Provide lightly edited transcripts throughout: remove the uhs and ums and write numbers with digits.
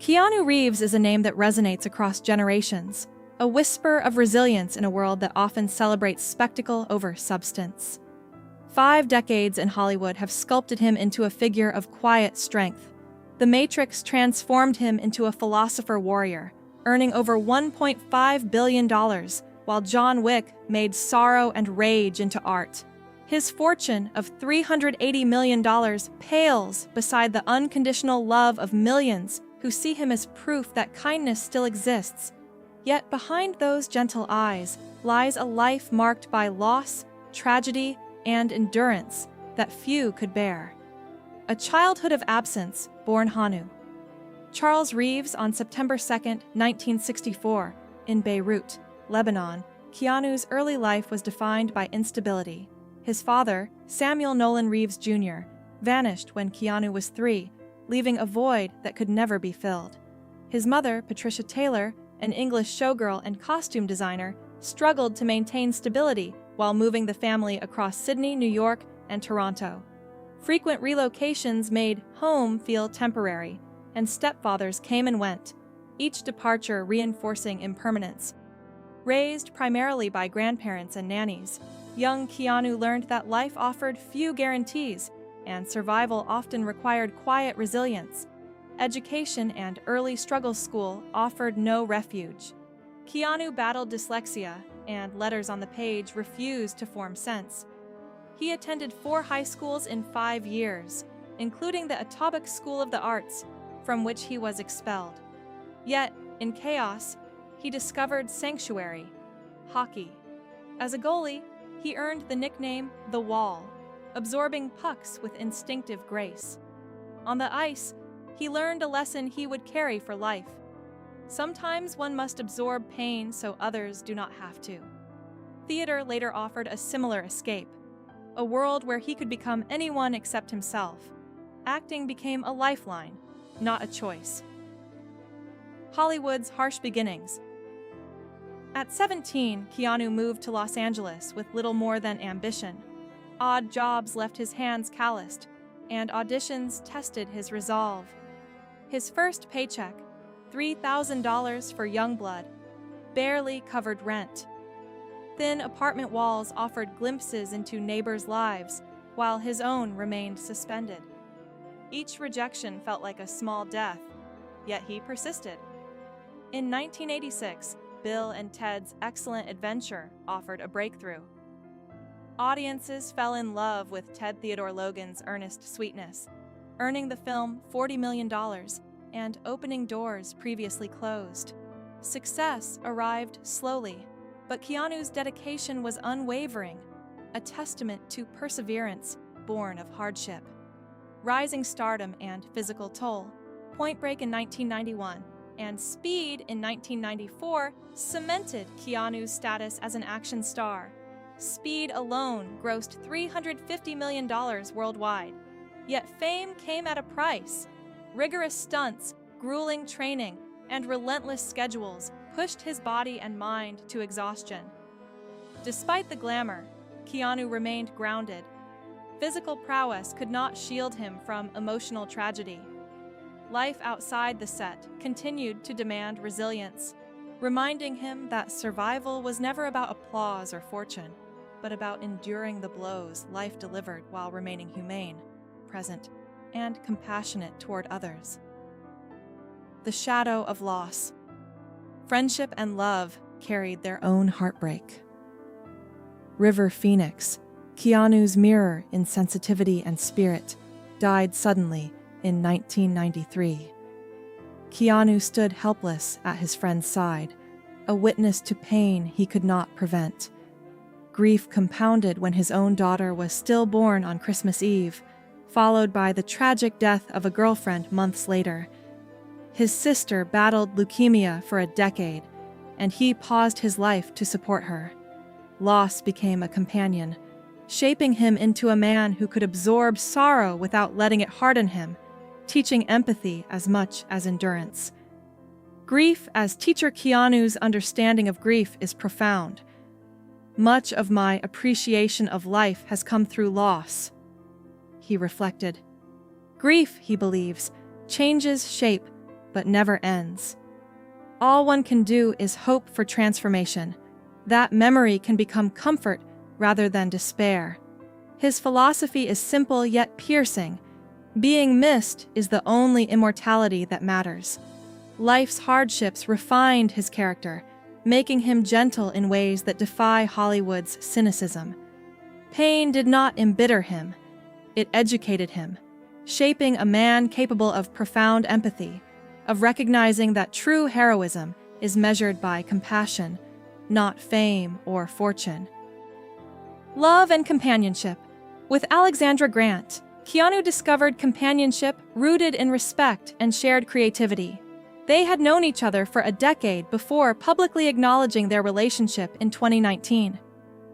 Keanu Reeves is a name that resonates across generations, a whisper of resilience in a world that often celebrates spectacle over substance. 5 decades in Hollywood have sculpted him into a figure of quiet strength. The Matrix transformed him into a philosopher warrior, earning over $1.5 billion, while John Wick made sorrow and rage into art. His fortune of $380 million pales beside the unconditional love of millions who see him as proof that kindness still exists. Yet behind those gentle eyes lies a life marked by loss, tragedy, and endurance that few could bear. A childhood of absence, born Hanu. Charles Reeves on September 2, 1964, in Beirut, Lebanon. Keanu's early life was defined by instability. His father, Samuel Nolan Reeves Jr., vanished when Keanu was 3, leaving a void that could never be filled. His mother, Patricia Taylor, an English showgirl and costume designer, struggled to maintain stability while moving the family across Sydney, New York, and Toronto. Frequent relocations made home feel temporary, and stepfathers came and went, each departure reinforcing impermanence. Raised primarily by grandparents and nannies, young Keanu learned that life offered few guarantees, and survival often required quiet resilience. Education and early struggle school offered no refuge. Keanu battled dyslexia, and letters on the page refused to form sense. He attended 4 high schools in 5 years, including the Etobicoke School of the Arts, from which he was expelled. Yet, in chaos, he discovered sanctuary, hockey. As a goalie, he earned the nickname The Wall, absorbing pucks with instinctive grace. On the ice, he learned a lesson he would carry for life. Sometimes one must absorb pain so others do not have to. Theater later offered a similar escape, a world where he could become anyone except himself. Acting became a lifeline, not a choice. Hollywood's harsh beginnings. At 17, Keanu moved to Los Angeles with little more than ambition. Odd jobs left his hands calloused, and auditions tested his resolve. His first paycheck, $3,000 for Youngblood, barely covered rent. Thin apartment walls offered glimpses into neighbors' lives, while his own remained suspended. Each rejection felt like a small death, yet he persisted. In 1986, Bill and Ted's Excellent Adventure offered a breakthrough. Audiences fell in love with Ted Theodore Logan's earnest sweetness, earning the film $40 million and opening doors previously closed. Success arrived slowly, but Keanu's dedication was unwavering, a testament to perseverance born of hardship. Rising stardom and physical toll, Point Break in 1991 and Speed in 1994 cemented Keanu's status as an action star. Speed alone grossed $350 million worldwide. Yet fame came at a price. Rigorous stunts, grueling training, and relentless schedules pushed his body and mind to exhaustion. Despite the glamour, Keanu remained grounded. Physical prowess could not shield him from emotional tragedy. Life outside the set continued to demand resilience, reminding him that survival was never about applause or fortune, but about enduring the blows life delivered while remaining humane, present, and compassionate toward others. The shadow of loss. Friendship and love carried their own heartbreak. River Phoenix, Keanu's mirror in sensitivity and spirit, died suddenly in 1993. Keanu stood helpless at his friend's side, a witness to pain he could not prevent. Grief compounded when his own daughter was stillborn on Christmas Eve, followed by the tragic death of a girlfriend months later. His sister battled leukemia for a decade, and he paused his life to support her. Loss became a companion, shaping him into a man who could absorb sorrow without letting it harden him, teaching empathy as much as endurance. Grief as teacher Keanu's understanding of grief is profound. Much of my appreciation of life has come through loss, he reflected. Grief, he believes, changes shape, but never ends. All one can do is hope for transformation. That memory can become comfort rather than despair. His philosophy is simple yet piercing. Being missed is the only immortality that matters. Life's hardships refined his character, making him gentle in ways that defy Hollywood's cynicism. Pain did not embitter him. It educated him, shaping a man capable of profound empathy, of recognizing that true heroism is measured by compassion, not fame or fortune. Love and companionship. With Alexandra Grant, Keanu discovered companionship rooted in respect and shared creativity. They had known each other for a decade before publicly acknowledging their relationship in 2019.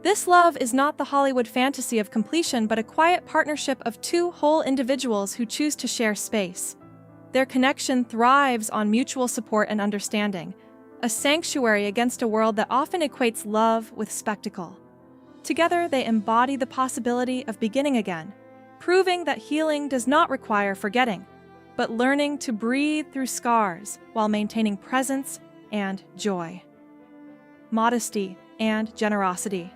This love is not the Hollywood fantasy of completion, but a quiet partnership of two whole individuals who choose to share space. Their connection thrives on mutual support and understanding, a sanctuary against a world that often equates love with spectacle. Together, they embody the possibility of beginning again, proving that healing does not require forgetting, but learning to breathe through scars while maintaining presence and joy. Modesty and generosity.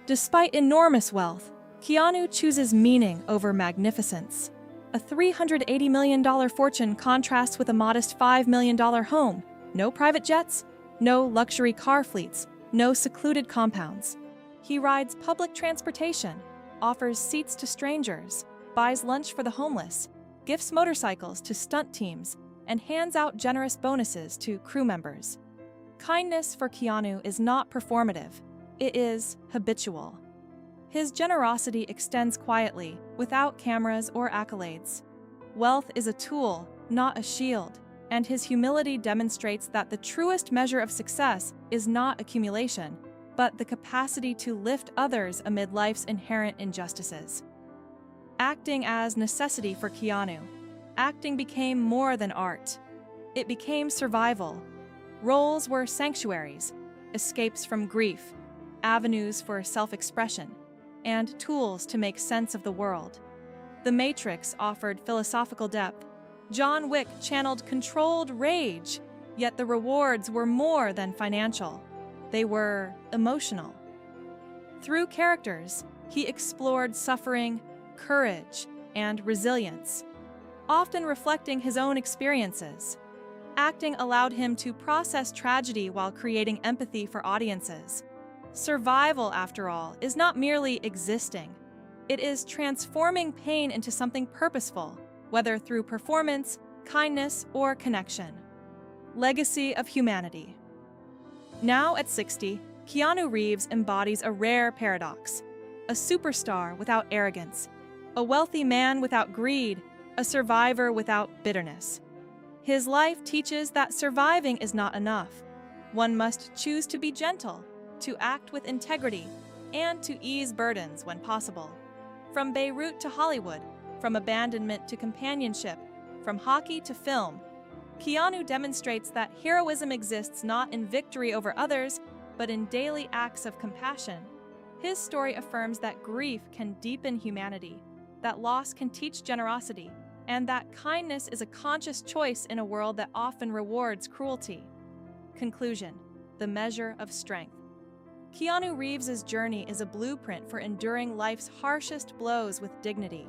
Despite enormous wealth, Keanu chooses meaning over magnificence. A $380 million fortune contrasts with a modest $5 million home. No private jets, no luxury car fleets, no secluded compounds. He rides public transportation, offers seats to strangers, buys lunch for the homeless, gifts motorcycles to stunt teams, and hands out generous bonuses to crew members. Kindness for Keanu is not performative, it is habitual. His generosity extends quietly, without cameras or accolades. Wealth is a tool, not a shield, and his humility demonstrates that the truest measure of success is not accumulation, but the capacity to lift others amid life's inherent injustices. Acting as necessity for Keanu. Acting became more than art. It became survival. Roles were sanctuaries, escapes from grief, avenues for self-expression, and tools to make sense of the world. The Matrix offered philosophical depth. John Wick channeled controlled rage, yet the rewards were more than financial. They were emotional. Through characters, he explored suffering, courage, and resilience, often reflecting his own experiences. Acting allowed him to process tragedy while creating empathy for audiences. Survival, after all, is not merely existing. It is transforming pain into something purposeful, whether through performance, kindness, or connection. Legacy of humanity. Now at 60, Keanu Reeves embodies a rare paradox: a superstar without arrogance, a wealthy man without greed, a survivor without bitterness. His life teaches that surviving is not enough. One must choose to be gentle, to act with integrity, and to ease burdens when possible. From Beirut to Hollywood, from abandonment to companionship, from hockey to film, Keanu demonstrates that heroism exists not in victory over others, but in daily acts of compassion. His story affirms that grief can deepen humanity, that loss can teach generosity, and that kindness is a conscious choice in a world that often rewards cruelty. Conclusion: the measure of strength. Keanu Reeves' journey is a blueprint for enduring life's harshest blows with dignity.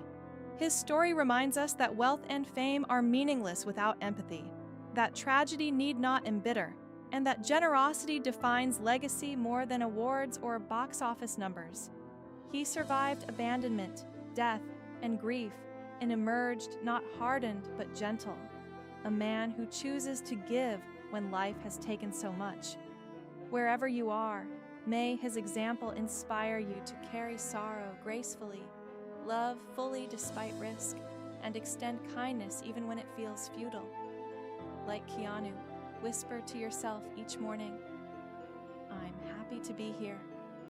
His story reminds us that wealth and fame are meaningless without empathy, that tragedy need not embitter, and that generosity defines legacy more than awards or box office numbers. He survived abandonment, death, and grief, and emerged not hardened but gentle, a man who chooses to give when life has taken so much. Wherever you are, may his example inspire you to carry sorrow gracefully, love fully despite risk, and extend kindness even when it feels futile. Like Keanu, whisper to yourself each morning, "I'm happy to be here."